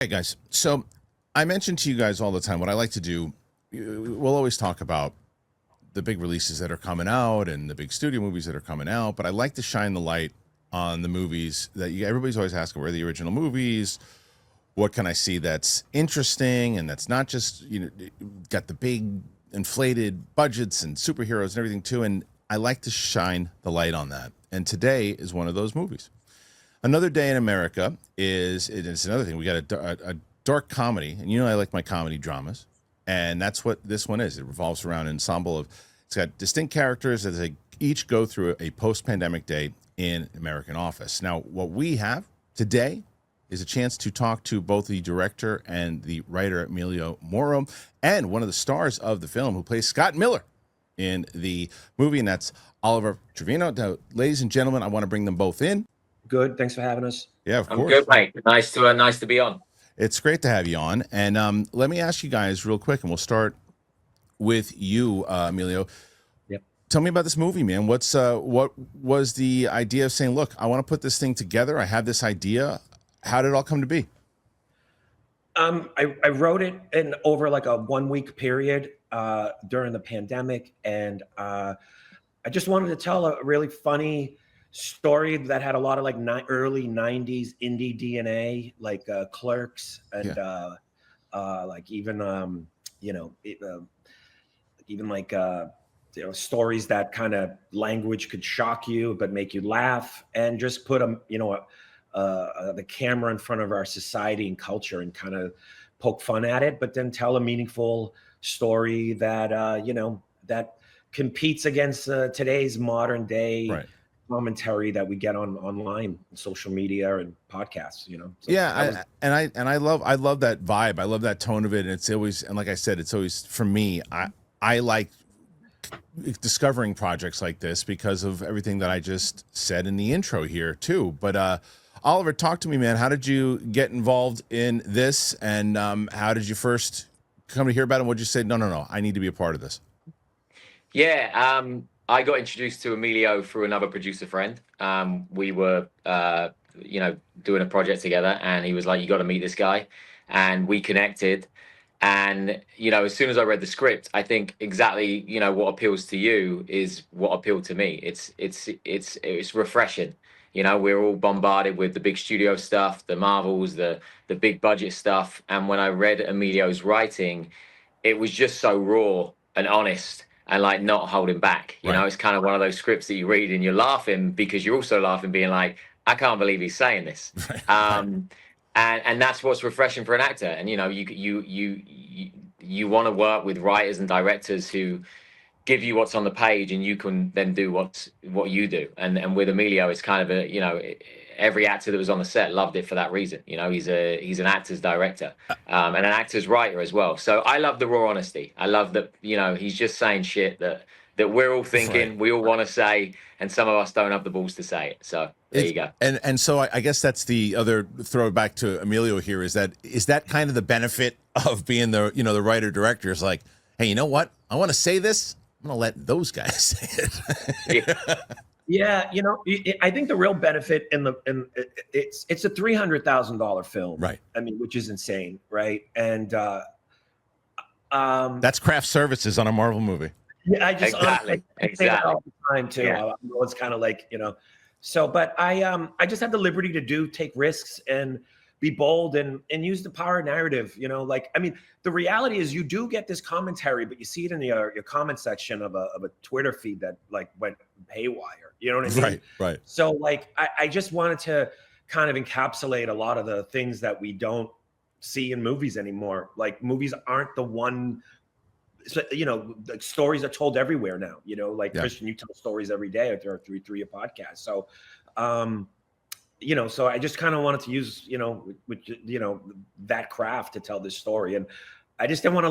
Hey guys, so I mentioned to you guys all the time what I like to do. We'll always talk about the big releases that are coming out and the big studio movies that are coming out, but I like to shine the light on the movies that everybody's always asking, where are the original movies? What can I see that's interesting and that's not just, got the big inflated budgets and superheroes and everything too. And I like to shine the light on that. And today is one of those movies. Another Day in America it's another thing. We got a dark comedy, and I like my comedy dramas, and that's what this one is. It revolves around an ensemble of, it's got distinct characters as they each go through a post-pandemic day in American office. Now, what we have today is a chance to talk to both the director and the writer, Emilio Moro, and one of the stars of the film who plays Scott Miller in the movie, and that's Oliver Trevino. Now, ladies and gentlemen, I want to bring them both in. Good. Thanks for having us. Yeah, of course. I'm good, mate. Nice to be on. It's great to have you on. And let me ask you guys real quick, and we'll start with you, Emilio. Yep. Tell me about this movie, man. What was the idea of saying, look, I want to put this thing together. I have this idea. How did it all come to be? I wrote it in over like a 1 week period during the pandemic. And I just wanted to tell a really funny story that had a lot of like early 90s indie DNA, like Clerks and like even even like stories that kind of language could shock you but make you laugh, and just put the camera in front of our society and culture and kind of poke fun at it, but then tell a meaningful story that that competes against today's modern day commentary that we get online, social media and podcasts. So I love that vibe. I love that tone of it. And it's always, and like I said, it's always, for me, I like discovering projects like this because of everything that I just said in the intro here too. But Oliver, talk to me, man. How did you get involved in this, and how did you first come to hear about it? And what did you say? No, I need to be a part of this. Yeah, I got introduced to Emilio through another producer friend. We were, doing a project together, and he was like, "You got to meet this guy," and we connected. And as soon as I read the script, I think exactly what appeals to you is what appealed to me. It's refreshing. We're all bombarded with the big studio stuff, the Marvels, the big budget stuff, and when I read Emilio's writing, it was just so raw and honest. And like not holding back, it's kind of one of those scripts that you read and you're laughing because you're also laughing, being like, I can't believe he's saying this. And that's what's refreshing for an actor. And you want to work with writers and directors who give you what's on the page, and you can then do what you do. And with Emilio, it's kind of every actor that was on the set loved it for that reason. He's an actor's director and an actor's writer as well. So I love the raw honesty. I love that he's just saying shit that we're all thinking, we all want to say, and some of us don't have the balls to say it. So there you go. And so I guess that's the other throwback to Emilio here, is that kind of the benefit of being the the writer director, is like, hey, you know what? I want to say this. I'm gonna let those guys say it. Yeah, I think the real benefit it's a $300,000 film, right? I mean, which is insane, right? And that's craft services on a Marvel movie. Yeah, I just exactly. say that all the time too. Yeah. It's kind of like so, but I just had the liberty to take risks and be bold and use the power narrative. The reality is you do get this commentary, but you see it in your comment section of a Twitter feed that like went haywire. You know what I mean? Right. So like, I just wanted to kind of encapsulate a lot of the things that we don't see in movies anymore. Like movies aren't the one, the stories are told everywhere now, Kristian, you tell stories every day through your podcast. So, so I just kind of wanted to use, that craft to tell this story. And I just didn't want to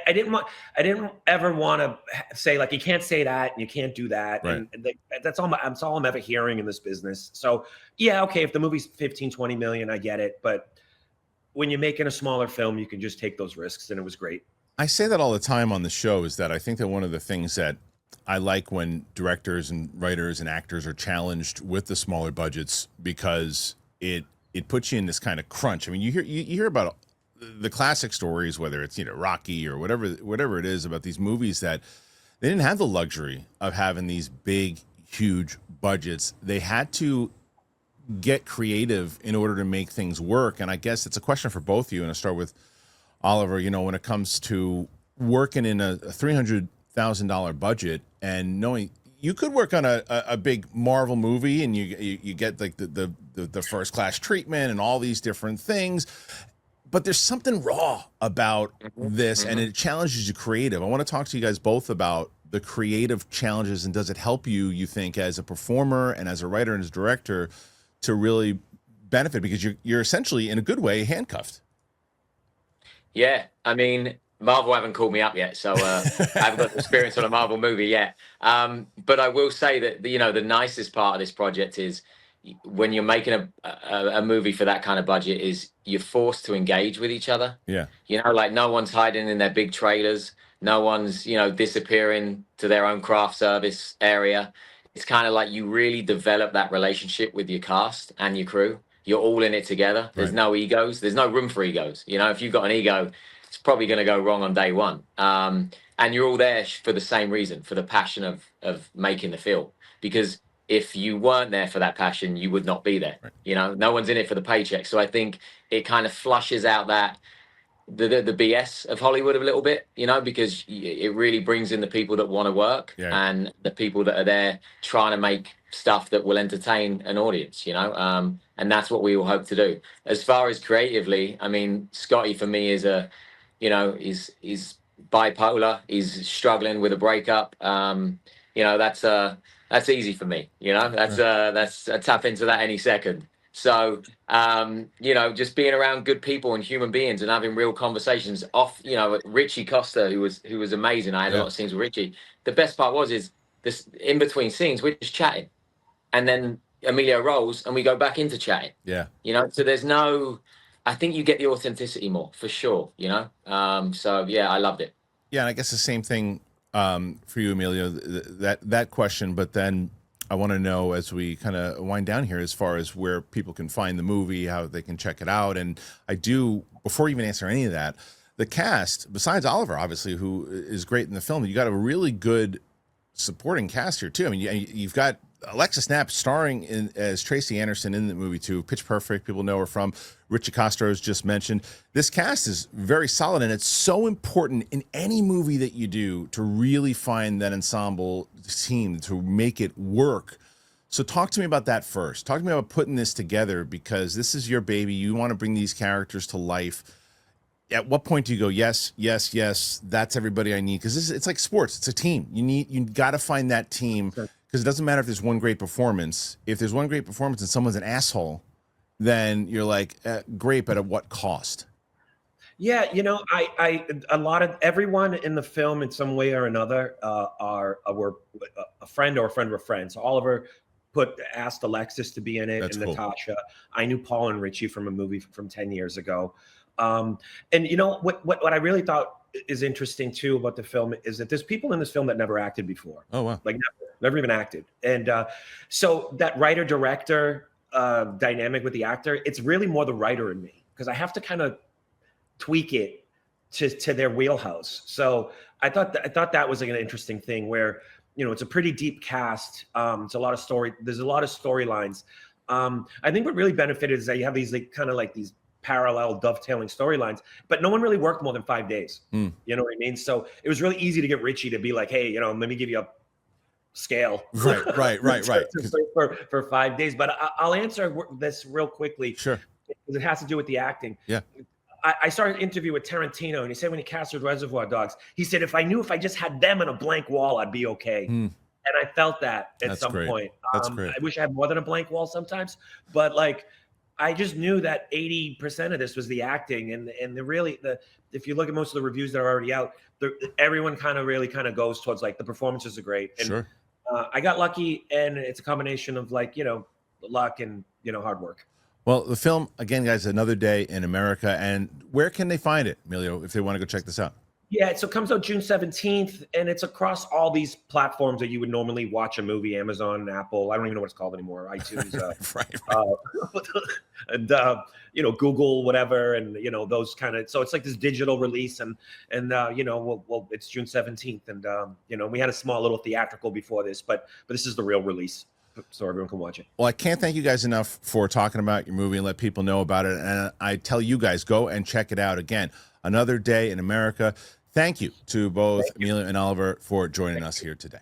I didn't ever want to say like, you can't say that and you can't do that. Right. And that's all I'm ever hearing in this business. So yeah, okay, if the movie's 15, 20 million, I get it. But when you're making a smaller film, you can just take those risks, and it was great. I say that all the time on the show, is that I think that one of the things that I like when directors and writers and actors are challenged with the smaller budgets, because it it puts you in this kind of crunch. I mean, you hear about the classic stories, whether it's, you know, Rocky or whatever it is, about these movies that they didn't have the luxury of having these big, huge budgets. They had to get creative in order to make things work. And I guess it's a question for both of you. And I'll start with Oliver. You know, when it comes to working in a $300,000 budget and knowing you could work on a big Marvel movie and you get like the first class treatment and all these different things, but there's something raw about this, and it challenges you creative. I want to talk to you guys both about the creative challenges, and does it help you think, as a performer and as a writer and as a director, to really benefit, because you're essentially, in a good way, handcuffed. Yeah, I mean, Marvel haven't called me up yet, so I haven't got experience on a Marvel movie yet. But I will say that, you know, the nicest part of this project is when you're making a movie for that kind of budget is you're forced to engage with each other. Yeah. You know, like, no one's hiding in their big trailers. No one's, you know, disappearing to their own craft service area. It's kind of like you really develop that relationship with your cast and your crew. You're all in it together. There's no egos. There's no room for egos. You know, if you've got an ego, it's probably going to go wrong on day one. And you're all there for the same reason, for the passion of making the film. Because if you weren't there for that passion, you would not be there. Right. You know, no one's in it for the paycheck. So I think it kind of flushes out that the BS of Hollywood a little bit, you know, because it really brings in the people that want to work and the people that are there trying to make stuff that will entertain an audience, you know, and that's what we all hope to do. As far as creatively, I mean, Scotty for me is he's bipolar. He's struggling with a breakup. You know, that's easy for me. You know, that's I tap into that any second. So, you know, just being around good people and human beings and having real conversations you know, Richie Costa, who was amazing. I had a lot of scenes with Richie. The best part is this, in between scenes, we're just chatting, and then Emilio rolls and we go back into chatting. Yeah. You know, so I think you get the authenticity more, for sure, you know? So yeah, I loved it. Yeah. And I guess the same thing, for you, Emilio, that question, but then I want to know, as we kind of wind down here, as far as where people can find the movie, how they can check it out. And I do, before you even answer any of that, the cast, besides Oliver, obviously, who is great in the film, you got a really good supporting cast here too. I mean, you've got Alexis Knapp starring as Tracy Anderson in the movie too. Pitch Perfect, people know her from. Richie Costa, as just mentioned. This cast is very solid, and it's so important in any movie that you do to really find that ensemble team to make it work. So talk to me about that first. Talk to me about putting this together, because this is your baby. You want to bring these characters to life. At what point do you go, yes, yes, yes, that's everybody I need? Because it's like sports. It's a team. You got to find that team, because it doesn't matter if there's one great performance. If there's one great performance and someone's an asshole, then you're like, great, but at what cost? Yeah, you know, a lot of everyone in the film in some way or another were a friend or a friend of a friend. So Oliver asked Alexis to be in it. That's and cool. Natasha. I knew Paul and Richie from a movie from 10 years ago. And you know what I really thought is interesting too about the film is that there's people in this film that never acted before. Oh wow! Like never even acted. And so that writer-director dynamic with the actor, it's really more the writer in me, because I have to kind of tweak it to their wheelhouse. So I thought that was like an interesting thing where, you know, it's a pretty deep cast. It's a lot of there's a lot of storylines. I think what really benefited is that you have these like kind of like these parallel dovetailing storylines, but no one really worked more than 5 days. You know what I mean? So it was really easy to get Richie to be like, hey, you know, let me give you a scale. Right. for 5 days. But I'll answer this real quickly. Sure. Because it has to do with the acting. Yeah. I started an interview with Tarantino, and he said when he casted Reservoir Dogs, he said, if I knew if I just had them on a blank wall, I'd be okay. And I felt that at some point. That's great. I wish I had more than a blank wall sometimes, but like, I just knew that 80% of this was the acting, and if you look at most of the reviews that are already out, everyone really goes towards like the performances are great. And sure. I got lucky, and it's a combination of like, you know, luck and, you know, hard work. Well, the film, again, guys, Another Day in America. And where can they find it, Emilio, if they want to go check this out? Yeah, so it comes out June 17th, and it's across all these platforms that you would normally watch a movie: Amazon, Apple. I don't even know what it's called anymore. iTunes, Right. and Google, whatever, and those kind of. So it's like this digital release, and well, it's June 17th, and we had a small little theatrical before this, but this is the real release, so everyone can watch it. Well, I can't thank you guys enough for talking about your movie and let people know about it. And I tell you guys, go and check it out. Again, Another Day in America. Thank you to both Amelia and Oliver for joining us here today.